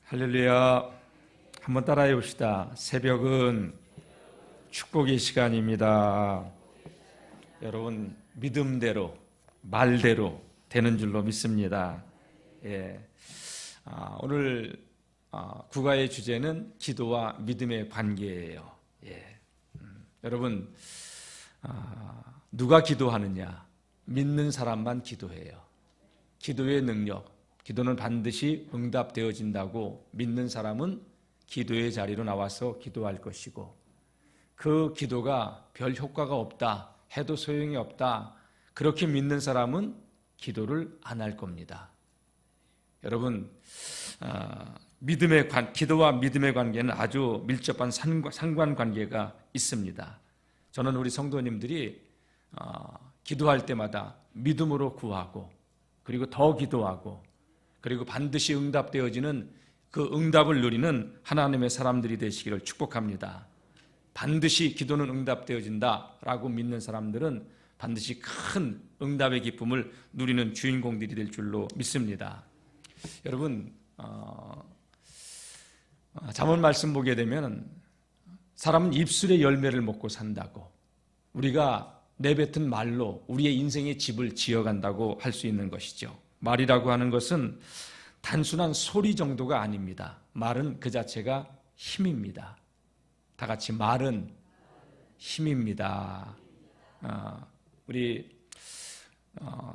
할렐루야. 한번 따라해 봅시다. 새벽은 축복의 시간입니다. 여러분, 믿음대로 말대로 되는 줄로 믿습니다. 오늘 국가의 주제는 기도와 믿음의 관계예요. 여러분, 누가 기도하느냐? 믿는 사람만 기도해요. 기도의 능력, 기도는 반드시 응답되어진다고 믿는 사람은 기도의 자리로 나와서 기도할 것이고, 그 기도가 별 효과가 없다, 해도 소용이 없다, 그렇게 믿는 사람은 기도를 안 할 겁니다. 여러분, 기도와 믿음의 관계는 아주 밀접한 상관관계가 있습니다. 저는 우리 성도님들이 기도할 때마다 믿음으로 구하고, 그리고 더 기도하고, 그리고 반드시 응답되어지는 그 응답을 누리는 하나님의 사람들이 되시기를 축복합니다. 반드시 기도는 응답되어진다라고 믿는 사람들은 반드시 큰 응답의 기쁨을 누리는 주인공들이 될 줄로 믿습니다. 여러분, 잠언 말씀 보게 되면 사람은 입술의 열매를 먹고 산다고, 우리가 내뱉은 말로 우리의 인생의 집을 지어간다고 할 수 있는 것이죠. 말이라고 하는 것은 단순한 소리 정도가 아닙니다. 말은 그 자체가 힘입니다. 다 같이 말은 힘입니다. 우리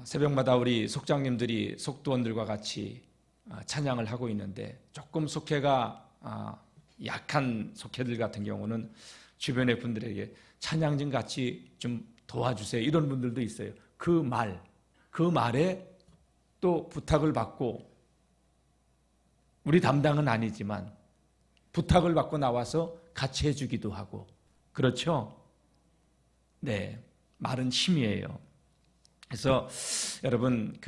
새벽마다 우리 속장님들이 속도원들과 같이 찬양을 하고 있는데, 조금 속회가 약한 속회들 같은 경우는 주변의 분들에게 찬양 좀 같이 좀 도와주세요, 이런 분들도 있어요. 그 말에 또 부탁을 받고, 우리 담당은 아니지만 부탁을 받고 나와서 같이 해주기도 하고, 그렇죠? 네, 말은 힘이에요. 그래서 여러분,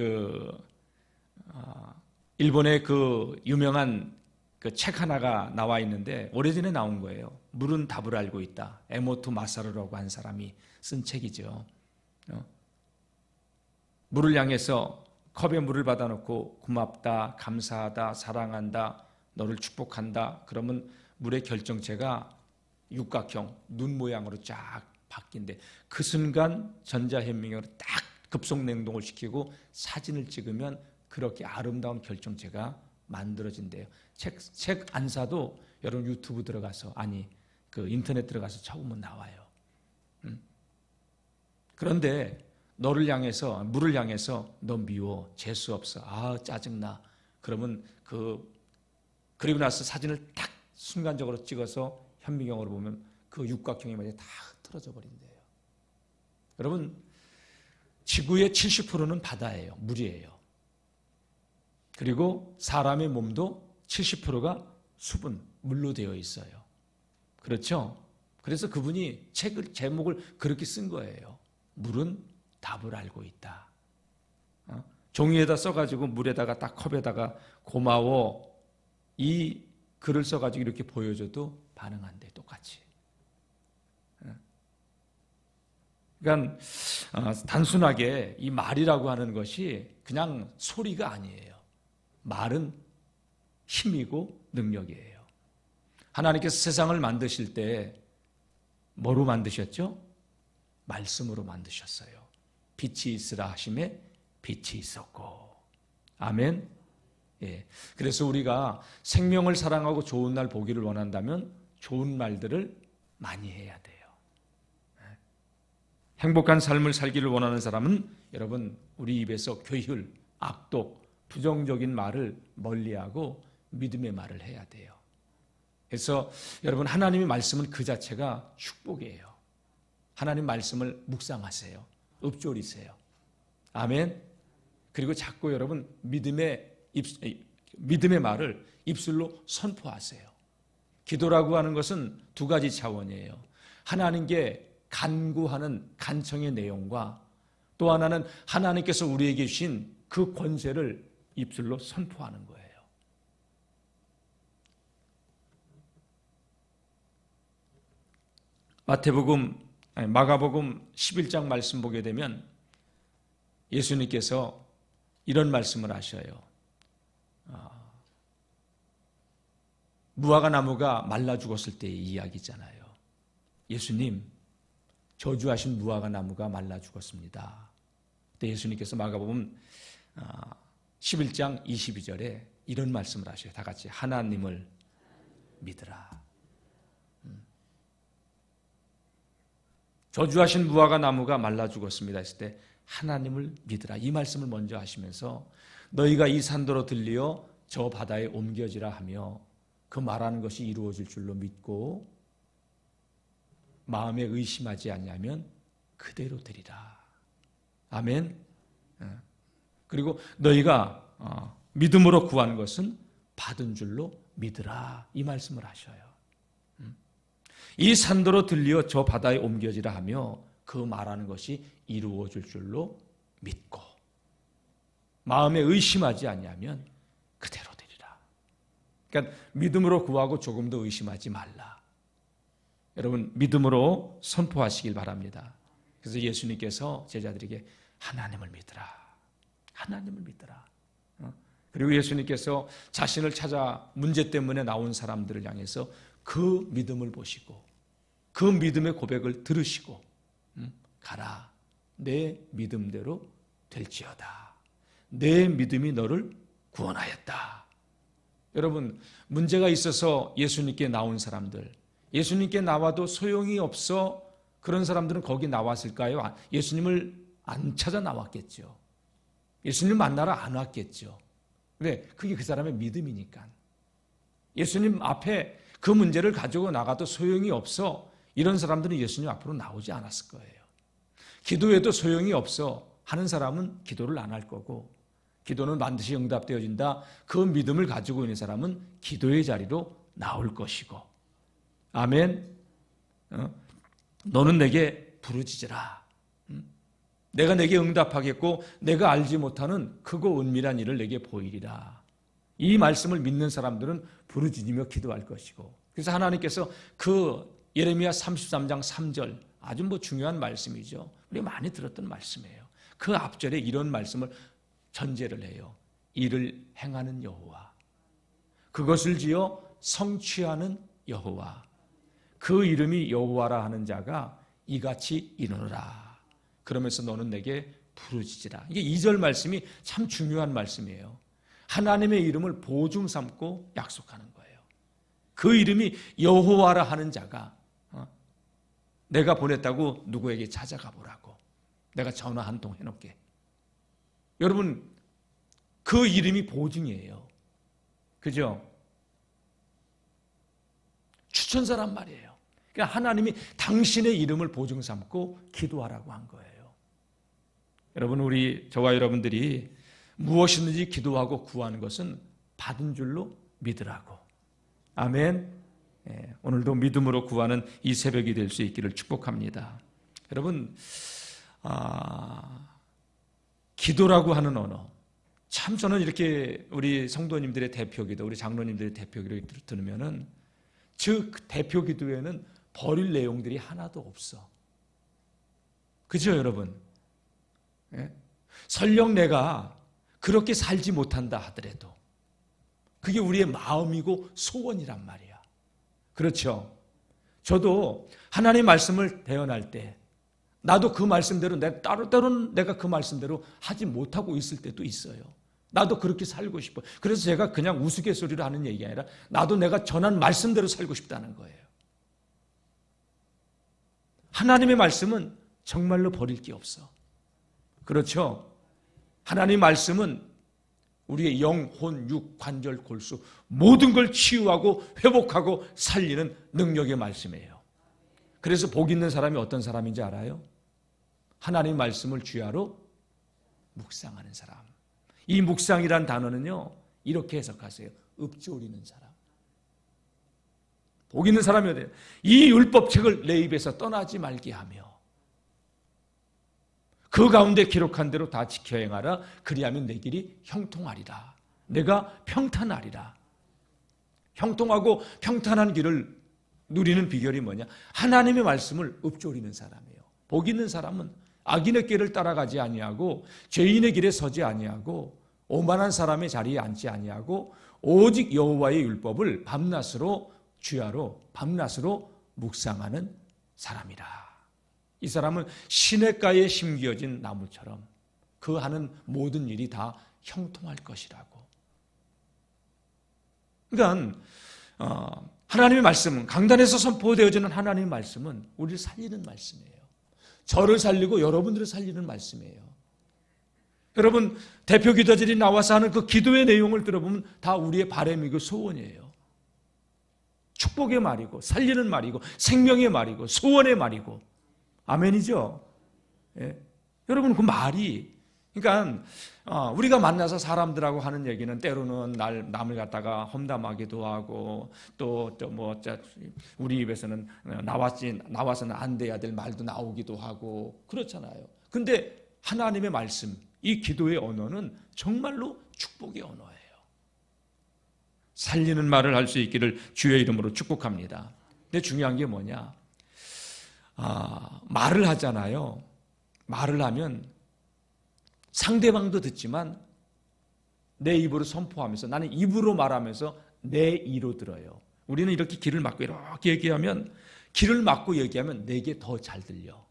일본의 그 유명한 그 책 하나가 나와 있는데, 오래전에 나온 거예요. 물은 답을 알고 있다. 에모토 마사루라고 한 사람이 쓴 책이죠. 물을 향해서 컵에 물을 받아놓고 고맙다, 감사하다, 사랑한다, 너를 축복한다, 그러면 물의 결정체가 육각형, 눈 모양으로 쫙 바뀐대. 그 순간 전자현미경으로 딱 급속냉동을 시키고 사진을 찍으면 그렇게 아름다운 결정체가 만들어진대요. 책 안 사도 여러분 유튜브 들어가서, 그 인터넷 들어가서 쳐보면 나와요. 그런데 물을 향해서 너 미워, 재수 없어, 짜증나, 그러면 그리고 나서 사진을 딱 순간적으로 찍어서 현미경으로 보면 그 육각형이 마저 다 흩어져 버린대요. 여러분, 지구의 70%는 바다예요, 물이에요. 그리고 사람의 몸도 70%가 수분, 물로 되어 있어요. 그렇죠? 그래서 그분이 제목을 그렇게 쓴 거예요. 물은 답을 알고 있다. 종이에다 써가지고 물에다가 딱 컵에다가 고마워, 이 글을 써가지고 이렇게 보여줘도 반응한대, 똑같이. 그러니까 단순하게 이 말이라고 하는 것이 그냥 소리가 아니에요. 말은 힘이고 능력이에요. 하나님께서 세상을 만드실 때 뭐로 만드셨죠? 말씀으로 만드셨어요. 빛이 있으라 하심에 빛이 있었고. 아멘. 그래서 우리가 생명을 사랑하고 좋은 날 보기를 원한다면 좋은 말들을 많이 해야 돼요. 행복한 삶을 살기를 원하는 사람은 여러분, 우리 입에서 괴휼, 악독, 부정적인 말을 멀리하고 믿음의 말을 해야 돼요. 그래서 여러분, 하나님의 말씀은 그 자체가 축복이에요. 하나님 말씀을 묵상하세요. 읊조리세요. 아멘. 그리고 자꾸 여러분 믿음의 말을 입술로 선포하세요. 기도라고 하는 것은 두 가지 차원이에요. 하나님께 간구하는 간청의 내용과, 또 하나는 하나님께서 우리에게 주신 그 권세를 입술로 선포하는 거예요. 마가복음 11장 말씀 보게 되면 예수님께서 이런 말씀을 하셔요. 무화과 나무가 말라 죽었을 때의 이야기잖아요. 예수님, 저주하신 무화과 나무가 말라 죽었습니다. 그때 예수님께서 마가복음 11장 22절에 이런 말씀을 하셔요. 다 같이 하나님을 믿으라. 저주하신 무화과 나무가 말라 죽었습니다 했을 때 하나님을 믿으라. 이 말씀을 먼저 하시면서 너희가 이 산도로 들리어 저 바다에 옮겨지라 하며 그 말하는 것이 이루어질 줄로 믿고 마음에 의심하지 아니하면 그대로 되리라. 아멘. 그리고 너희가 믿음으로 구하는 것은 받은 줄로 믿으라. 이 말씀을 하셔요. 이 산도로 들리어 저 바다에 옮겨지라 하며 그 말하는 것이 이루어질 줄로 믿고 마음에 의심하지 아니하면 그대로 되리라. 그러니까 믿음으로 구하고 조금 더 의심하지 말라. 여러분 믿음으로 선포하시길 바랍니다. 그래서 예수님께서 제자들에게 하나님을 믿으라. 하나님을 믿으라. 그리고 예수님께서 자신을 찾아 문제 때문에 나온 사람들을 향해서 그 믿음을 보시고 그 믿음의 고백을 들으시고 가라. 내 믿음대로 될지어다. 내 믿음이 너를 구원하였다. 여러분 문제가 있어서 예수님께 나온 사람들, 예수님께 나와도 소용이 없어 그런 사람들은 거기 나왔을까요? 예수님을 안 찾아 나왔겠죠. 예수님 만나러 안 왔겠죠. 왜? 그게 그 사람의 믿음이니까. 예수님 앞에 그 문제를 가지고 나가도 소용이 없어 이런 사람들은 예수님 앞으로 나오지 않았을 거예요. 기도해도 소용이 없어 하는 사람은 기도를 안 할 거고 기도는 반드시 응답되어진다. 그 믿음을 가지고 있는 사람은 기도의 자리로 나올 것이고 아멘. 너는 내게 부르짖으라. 내가 내게 응답하겠고 내가 알지 못하는 크고 은밀한 일을 내게 보이리라. 이 말씀을 믿는 사람들은 부르짖으며 기도할 것이고 그래서 하나님께서 그 예레미야 33장 3절 아주 중요한 말씀이죠. 우리 많이 들었던 말씀이에요. 그 앞절에 이런 말씀을 전제를 해요. 이를 행하는 여호와 그것을 지어 성취하는 여호와 그 이름이 여호와라 하는 자가 이같이 이르노라. 그러면서 너는 내게 부르짖으라. 이게 2절 말씀이 참 중요한 말씀이에요. 하나님의 이름을 보증 삼고 약속하는 거예요. 그 이름이 여호와라 하는 자가 내가 보냈다고 누구에게 찾아가 보라고 내가 전화 한 통 해놓게. 여러분 그 이름이 보증이에요. 그죠? 추천사란 말이에요. 그러니까 하나님이 당신의 이름을 보증 삼고 기도하라고 한 거예요. 여러분 저와 여러분들이 무엇이든지 기도하고 구하는 것은 받은 줄로 믿으라고. 아멘. 오늘도 믿음으로 구하는 이 새벽이 될 수 있기를 축복합니다. 여러분 기도라고 하는 언어 참 저는 이렇게 우리 성도님들의 대표기도 우리 장로님들의 대표기도를 들으면은 즉 대표기도에는 버릴 내용들이 하나도 없어. 그죠 여러분? 설령 내가 그렇게 살지 못한다 하더라도 그게 우리의 마음이고 소원이란 말이야. 그렇죠? 저도 하나님 말씀을 대언할 때 나도 그 말씀대로 때로는 내가 그 말씀대로 하지 못하고 있을 때도 있어요. 나도 그렇게 살고 싶어. 그래서 제가 그냥 우스갯소리로 하는 얘기가 아니라 나도 내가 전한 말씀대로 살고 싶다는 거예요. 하나님의 말씀은 정말로 버릴 게 없어. 그렇죠? 하나님의 말씀은 우리의 영, 혼, 육, 관절, 골수 모든 걸 치유하고 회복하고 살리는 능력의 말씀이에요. 그래서 복 있는 사람이 어떤 사람인지 알아요? 하나님의 말씀을 주야로 묵상하는 사람. 이 묵상이란 단어는요 이렇게 해석하세요. 읊조리는 사람. 복 있는 사람이 어때요? 이 율법책을 내 입에서 떠나지 말게 하며 그 가운데 기록한 대로 다 지켜 행하라. 그리하면 내 길이 형통하리라. 내가 평탄하리라. 형통하고 평탄한 길을 누리는 비결이 뭐냐? 하나님의 말씀을 읊조리는 사람이에요. 복 있는 사람은 악인의 길을 따라가지 아니하고 죄인의 길에 서지 아니하고 오만한 사람의 자리에 앉지 아니하고 오직 여호와의 율법을 밤낮으로 주야로 밤낮으로 묵상하는 사람이라. 이 사람은 시냇가에 심겨진 나무처럼 그 하는 모든 일이 다 형통할 것이라고. 그러니까 하나님의 말씀은, 강단에서 선포되어지는 하나님의 말씀은 우리를 살리는 말씀이에요. 저를 살리고 여러분들을 살리는 말씀이에요. 여러분, 대표 기도자들이 나와서 하는 그 기도의 내용을 들어보면 다 우리의 바람이고 소원이에요. 축복의 말이고 살리는 말이고 생명의 말이고 소원의 말이고. 아멘이죠? 예. 여러분, 그 말이, 그러니까 우리가 만나서 사람들하고 하는 얘기는 때로는 남을 갖다가 험담하기도 하고 또 우리 입에서는 나와서는 안 돼야 될 말도 나오기도 하고 그렇잖아요. 근데 하나님의 말씀, 이 기도의 언어는 정말로 축복의 언어예요. 살리는 말을 할 수 있기를 주의 이름으로 축복합니다. 근데 중요한 게 뭐냐? 말을 하잖아요. 말을 하면 상대방도 듣지만 내 입으로 선포하면서, 나는 입으로 말하면서 내 이로 들어요. 우리는 이렇게 귀를 막고 이렇게 얘기하면, 귀를 막고 얘기하면 내게 더 잘 들려.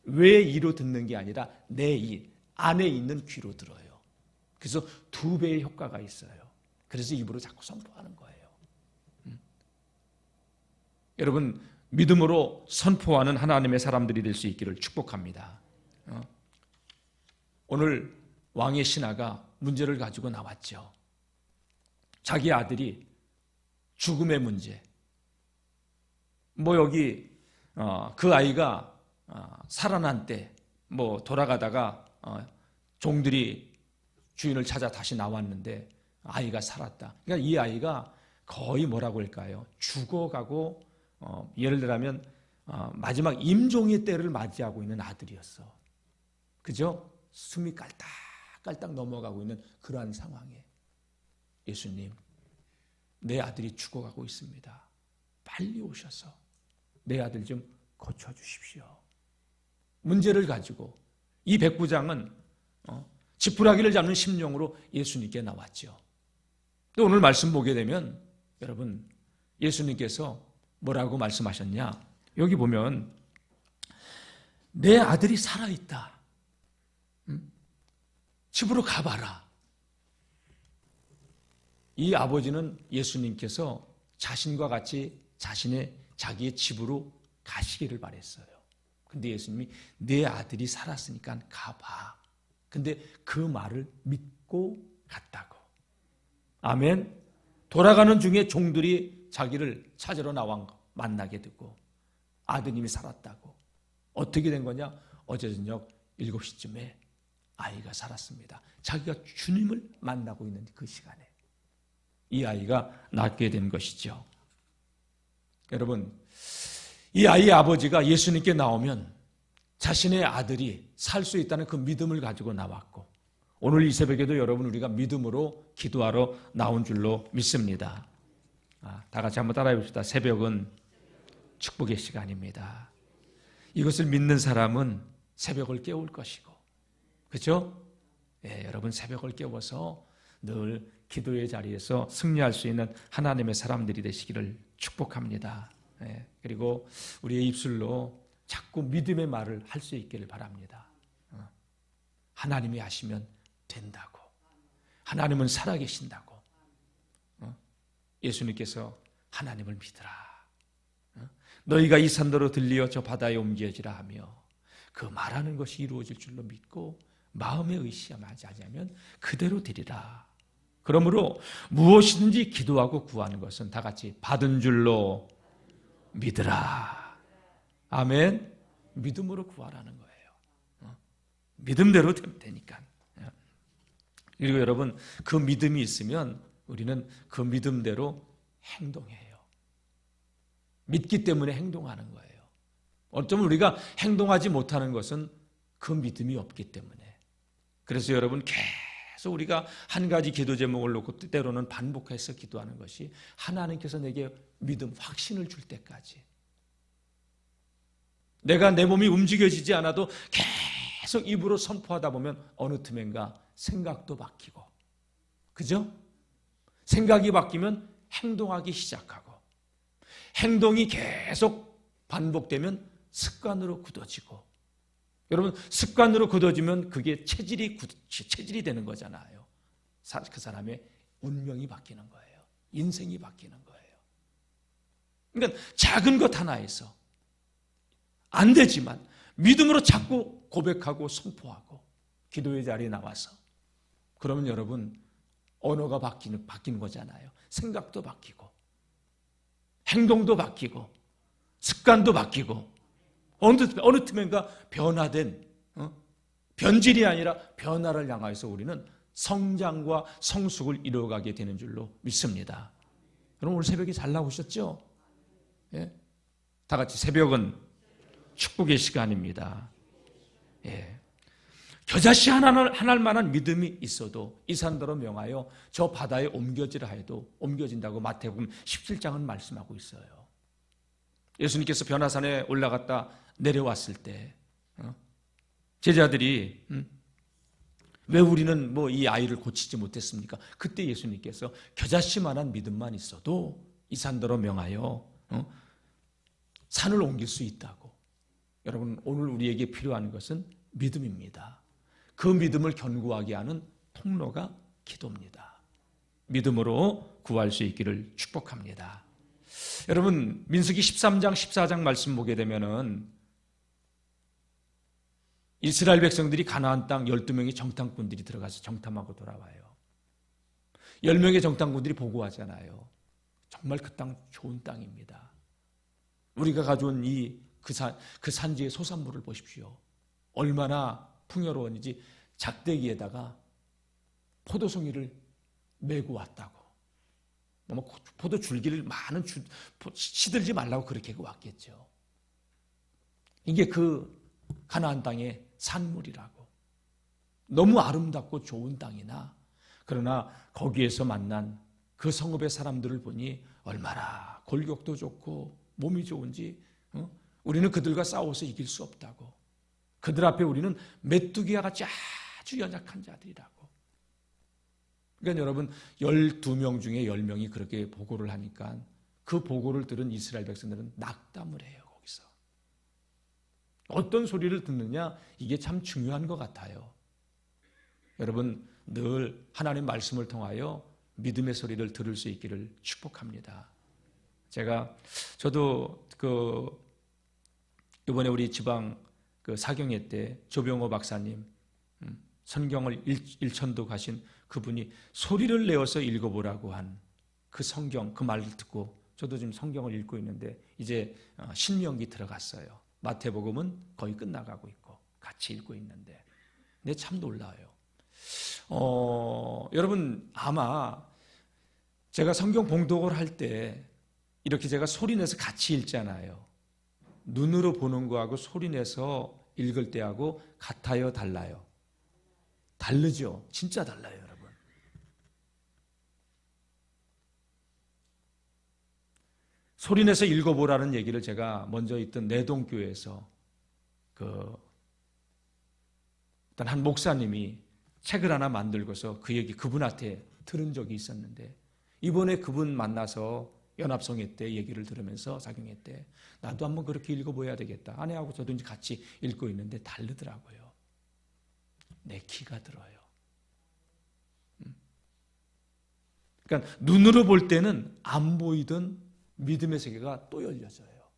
외 이로 듣는 게 아니라 내 이 안에 있는 귀로 들어요. 그래서 2배의 효과가 있어요. 그래서 입으로 자꾸 선포하는 거예요. 여러분, 믿음으로 선포하는 하나님의 사람들이 될 수 있기를 축복합니다. 오늘 왕의 신하가 문제를 가지고 나왔죠. 자기 아들이 죽음의 문제. 여기 그 아이가 살아난 때 돌아가다가 종들이 주인을 찾아 다시 나왔는데 아이가 살았다. 그러니까 이 아이가 거의 뭐라고 할까요? 죽어가고 예를 들면 마지막 임종의 때를 맞이하고 있는 아들이었어. 그죠? 숨이 깔딱깔딱 넘어가고 있는 그러한 상황에 예수님, 내 아들이 죽어가고 있습니다. 빨리 오셔서 내 아들 좀 고쳐주십시오. 문제를 가지고 이 백부장은 지푸라기를 잡는 심령으로 예수님께 나왔죠. 또 오늘 말씀 보게 되면 여러분, 예수님께서 뭐라고 말씀하셨냐? 여기 보면 내 아들이 살아있다. 집으로 가봐라. 이 아버지는 예수님께서 자신과 같이 자기의 집으로 가시기를 바랬어요. 근데 예수님이 내 아들이 살았으니까 가봐. 근데 그 말을 믿고 갔다고. 아멘. 돌아가는 중에 종들이 자기를 찾으러 나와 만나게 되고 아드님이 살았다고. 어떻게 된 거냐? 어제 저녁 7시쯤에 아이가 살았습니다. 자기가 주님을 만나고 있는 그 시간에 이 아이가 낫게 된 것이죠. 여러분, 이 아이의 아버지가 예수님께 나오면 자신의 아들이 살 수 있다는 그 믿음을 가지고 나왔고, 오늘 이 새벽에도 여러분, 우리가 믿음으로 기도하러 나온 줄로 믿습니다. 다 같이 한번 따라해 봅시다. 새벽은 축복의 시간입니다. 이것을 믿는 사람은 새벽을 깨울 것이고, 그렇죠? 여러분, 새벽을 깨워서 늘 기도의 자리에서 승리할 수 있는 하나님의 사람들이 되시기를 축복합니다. 그리고 우리의 입술로 자꾸 믿음의 말을 할 수 있기를 바랍니다. 하나님이 하시면 된다고. 하나님은 살아계신다고. 예수님께서 하나님을 믿으라. 너희가 이 산도로 들리어 저 바다에 옮겨지라 하며 그 말하는 것이 이루어질 줄로 믿고 마음에 의심하지 않으면 그대로 되리라. 그러므로 무엇이든지 기도하고 구하는 것은 다 같이 받은 줄로 믿으라. 아멘. 믿음으로 구하라는 거예요. 믿음대로 되니까. 그리고 여러분, 그 믿음이 있으면 우리는 그 믿음대로 행동해요. 믿기 때문에 행동하는 거예요. 어쩌면 우리가 행동하지 못하는 것은 그 믿음이 없기 때문에. 그래서 여러분, 계속 우리가 한 가지 기도 제목을 놓고 때로는 반복해서 기도하는 것이 하나님께서 내게 믿음, 확신을 줄 때까지. 내가 내 몸이 움직여지지 않아도 계속 입으로 선포하다 보면 어느 틈엔가 생각도 바뀌고, 그죠? 생각이 바뀌면 행동하기 시작하고, 행동이 계속 반복되면 습관으로 굳어지고, 여러분 습관으로 굳어지면 그게 체질이 되는 거잖아요. 그 사람의 운명이 바뀌는 거예요. 인생이 바뀌는 거예요. 그러니까 작은 것 하나에서 안 되지만 믿음으로 자꾸 고백하고 선포하고 기도의 자리에 나와서, 그러면 여러분 언어가 바뀌는 거잖아요. 생각도 바뀌고 행동도 바뀌고 습관도 바뀌고 어느 틈엔가 변화된, 변질이 아니라 변화를 향해서 우리는 성장과 성숙을 이루어가게 되는 줄로 믿습니다. 여러분 오늘 새벽에 잘 나오셨죠? 예? 다 같이 새벽은 축복의 시간입니다. 예. 겨자씨 하나할 만한 믿음이 있어도 이 산더러 명하여 저 바다에 옮겨지라 해도 옮겨진다고 마태복음 17장은 말씀하고 있어요. 예수님께서 변화산에 올라갔다 내려왔을 때 제자들이 왜 우리는 뭐 이 아이를 고치지 못했습니까? 그때 예수님께서 겨자씨만한 믿음만 있어도 이 산더러 명하여 산을 옮길 수 있다고. 여러분 오늘 우리에게 필요한 것은 믿음입니다. 그 믿음을 견고하게 하는 통로가 기도입니다. 믿음으로 구할 수 있기를 축복합니다. 여러분 민수기 13장 14장 말씀 보게 되면은 이스라엘 백성들이 가나안 땅 12명의 정탐꾼들이 들어가서 정탐하고 돌아와요. 10명의 정탐꾼들이 보고하잖아요. 정말 그 땅 좋은 땅입니다. 우리가 가져온 그 산지의 소산물을 보십시오. 얼마나 풍요로운지 작대기에다가 포도송이를 메고 왔다고. 포도 줄기를 시들지 말라고 그렇게 왔겠죠. 이게 그 가나안 땅의 산물이라고. 너무 아름답고 좋은 땅이나, 그러나 거기에서 만난 그 성읍의 사람들을 보니 얼마나 골격도 좋고 몸이 좋은지 우리는 그들과 싸워서 이길 수 없다고. 그들 앞에 우리는 메뚜기와 같이 아주 연약한 자들이라고. 그러니까 여러분 12명 중에 10명이 그렇게 보고를 하니까 그 보고를 들은 이스라엘 백성들은 낙담을 해요. 거기서 어떤 소리를 듣느냐, 이게 참 중요한 것 같아요. 여러분 늘 하나님의 말씀을 통하여 믿음의 소리를 들을 수 있기를 축복합니다. 저도 이번에 우리 지방 사경회 때 조병호 박사님 성경을 일천도 가신 그분이 소리를 내어서 읽어보라고 한 그 성경, 그 말을 듣고 저도 지금 성경을 읽고 있는데 이제 신명기 들어갔어요. 마태복음은 거의 끝나가고 있고 같이 읽고 있는데 근데 참 놀라워요. 여러분 아마 제가 성경 봉독을 할 때 이렇게 제가 소리내서 같이 읽잖아요. 눈으로 보는 거하고 소리내서 읽을 때하고 같아요, 달라요? 다르죠. 진짜 달라요, 여러분. 소리내서 읽어보라는 얘기를 제가 먼저 있던 내동교회에서 일단 한 목사님이 책을 하나 만들고서 그 얘기 그분한테 들은 적이 있었는데 이번에 그분 만나서 연합성회 때 얘기를 들으면서 사경회 때 나도 한번 그렇게 읽어봐야 되겠다. 아내하고 저도 이제 같이 읽고 있는데 다르더라고요. 내 키가 들어요. 그러니까 눈으로 볼 때는 안 보이던 믿음의 세계가 또 열려져요.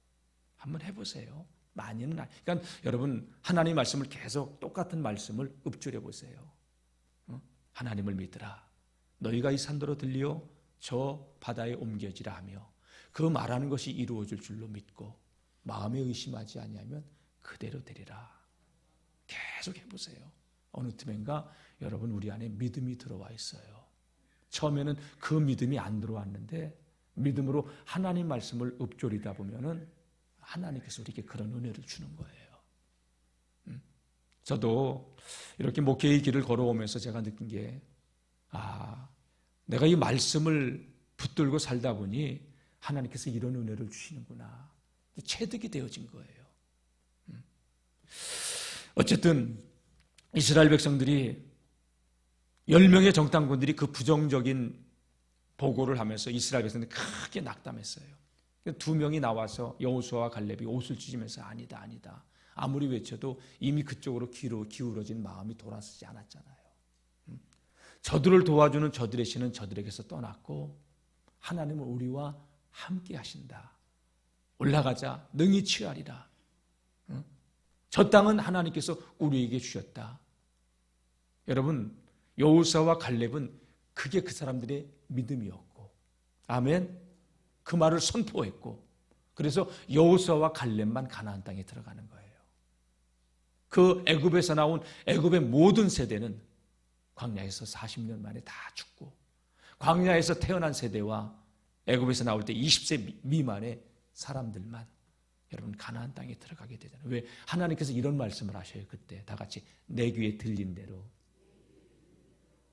한번 해보세요. 많이는 그러니까 여러분 하나님 말씀을 계속 똑같은 말씀을 읊조려 보세요. 하나님을 믿으라. 너희가 이 산더러 들리어 저 바다에 옮겨지라 하며 그 말하는 것이 이루어질 줄로 믿고 마음에 의심하지 아니하면 그대로 되리라. 계속 해보세요. 어느 틈엔가 여러분 우리 안에 믿음이 들어와 있어요. 처음에는 그 믿음이 안 들어왔는데 믿음으로 하나님 말씀을 읊조리다 보면은 하나님께서 우리에게 그런 은혜를 주는 거예요. 저도 이렇게 목회의 길을 걸어오면서 제가 느낀 게 내가 이 말씀을 붙들고 살다 보니 하나님께서 이런 은혜를 주시는구나. 체득이 되어진 거예요. 어쨌든 이스라엘 백성들이 10명의 정탐꾼들이 그 부정적인 보고를 하면서 이스라엘 백성들이 크게 낙담했어요. 두 명이 나와서 여호수아와 갈렙이 옷을 찢으면서 아니다 아니다. 아무리 외쳐도 이미 그쪽으로 기울어진 마음이 돌아서지 않았잖아요. 저들을 도와주는 저들의 신은 저들에게서 떠났고 하나님은 우리와 함께 하신다. 올라가자 능히 취하리라. 저 땅은 하나님께서 우리에게 주셨다. 여러분, 여호수아와 갈렙은 그게 그 사람들의 믿음이었고, 아멘. 그 말을 선포했고, 그래서 여호수아와 갈렙만 가나안 땅에 들어가는 거예요. 그 애굽에서 나온 애굽의 모든 세대는 광야에서 40년 만에 다 죽고, 광야에서 태어난 세대와 애굽에서 나올 때 20세 미만의 사람들만 여러분 가나안 땅에 들어가게 되잖아요. 왜? 하나님께서 이런 말씀을 하셔요. 그때 다 같이 내 귀에 들린 대로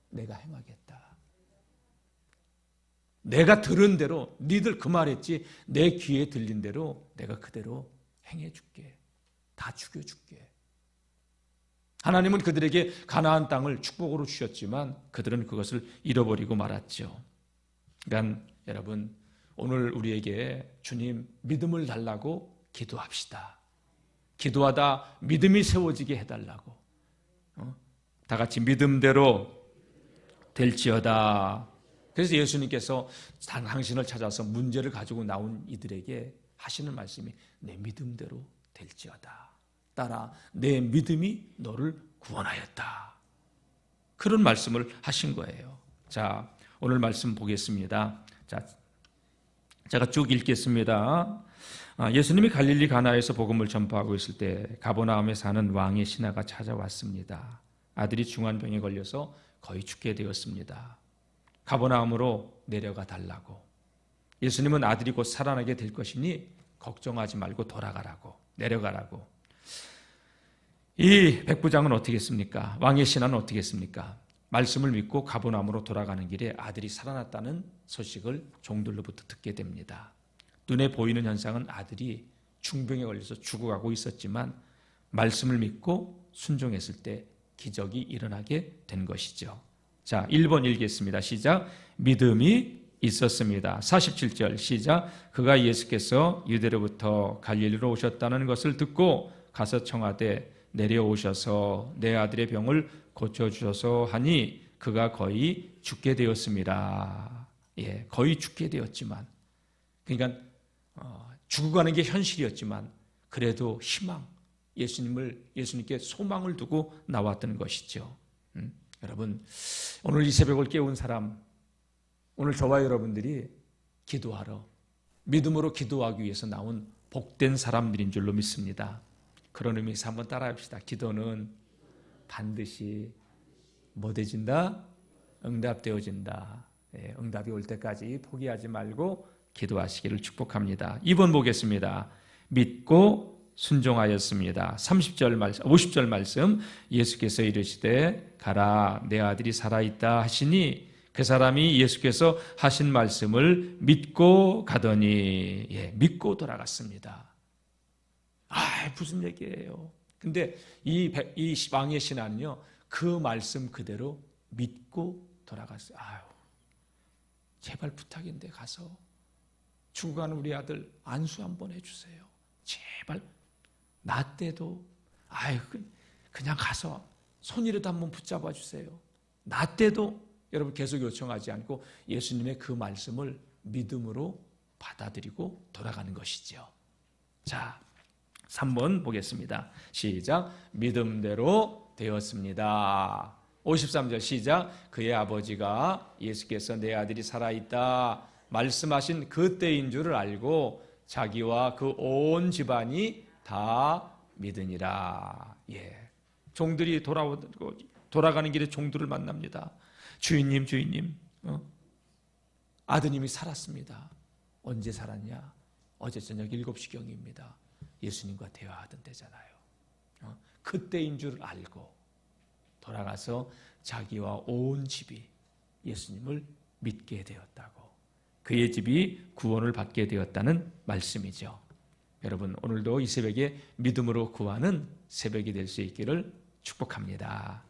내가 행하겠다. 내가 들은 대로 니들 그 말했지 내 귀에 들린 대로 내가 그대로 행해줄게. 다 죽여줄게. 하나님은 그들에게 가나안 땅을 축복으로 주셨지만 그들은 그것을 잃어버리고 말았죠. 그러니까 여러분 오늘 우리에게 주님 믿음을 달라고 기도합시다. 기도하다 믿음이 세워지게 해달라고. 다 같이 믿음대로 될지어다. 그래서 예수님께서 당신을 찾아서 문제를 가지고 나온 이들에게 하시는 말씀이 내 믿음대로 될지어다. 따라 내 믿음이 너를 구원하였다. 그런 말씀을 하신 거예요. 자, 오늘 말씀 보겠습니다. 자, 제가 쭉 읽겠습니다. 예수님이 갈릴리 가나에서 복음을 전파하고 있을 때 가버나움에 사는 왕의 신하가 찾아왔습니다. 아들이 중한 병에 걸려서 거의 죽게 되었습니다. 가버나움으로 내려가 달라고. 예수님은 아들이 곧 살아나게 될 것이니 걱정하지 말고 돌아가라고, 내려가라고. 이 백부장은 어떻게 했습니까? 왕의 신하는 어떻게 했습니까? 말씀을 믿고 가버나움으로 돌아가는 길에 아들이 살아났다는 소식을 종들로부터 듣게 됩니다. 눈에 보이는 현상은 아들이 중병에 걸려서 죽어가고 있었지만 말씀을 믿고 순종했을 때 기적이 일어나게 된 것이죠. 자, 1번 읽겠습니다. 시작. 믿음이 있었습니다. 47절 시작. 그가 예수께서 유대로부터 갈릴리로 오셨다는 것을 듣고 가서 청하되 내려오셔서 내 아들의 병을 고쳐주셔서 하니 그가 거의 죽게 되었습니다. 예, 거의 죽게 되었지만, 그러니까 죽어가는 게 현실이었지만 그래도 희망, 예수님께 소망을 두고 나왔던 것이죠. 여러분, 오늘 이 새벽을 깨운 사람, 오늘 저와 여러분들이 기도하러, 믿음으로 기도하기 위해서 나온 복된 사람들인 줄로 믿습니다. 그런 의미에서 한번 따라합시다. 기도는 반드시 뭐 되진다? 응답되어진다. 예, 응답이 올 때까지 포기하지 말고 기도하시기를 축복합니다. 2번 보겠습니다. 믿고 순종하였습니다. 50절 말씀. 예수께서 이르시되 가라 내 아들이 살아있다 하시니 그 사람이 예수께서 하신 말씀을 믿고 가더니, 예, 믿고 돌아갔습니다. 무슨 얘기예요? 근데 이 왕의 신하는요, 그 말씀 그대로 믿고 돌아갔어요. 제발 부탁인데 가서 죽어가는 우리 아들 안수 한번 해주세요. 제발. 나 때도 그냥 가서 손이라도 한번 붙잡아 주세요. 나 때도. 여러분 계속 요청하지 않고 예수님의 그 말씀을 믿음으로 받아들이고 돌아가는 것이죠. 자, 3번 보겠습니다. 시작. 믿음대로 되었습니다. 53절 시작. 그의 아버지가 예수께서 내 아들이 살아있다 말씀하신 그때인 줄을 알고 자기와 그 온 집안이 다 믿으니라. 예, 종들이 돌아가는 길에 종들을 만납니다. 주인님, 아드님이 살았습니다. 언제 살았냐? 어제 저녁 7시경입니다. 예수님과 대화하던 때잖아요. 그때인 줄 알고 돌아가서 자기와 온 집이 예수님을 믿게 되었다고. 그의 집이 구원을 받게 되었다는 말씀이죠. 여러분, 오늘도 이 새벽에 믿음으로 구하는 새벽이 될 수 있기를 축복합니다.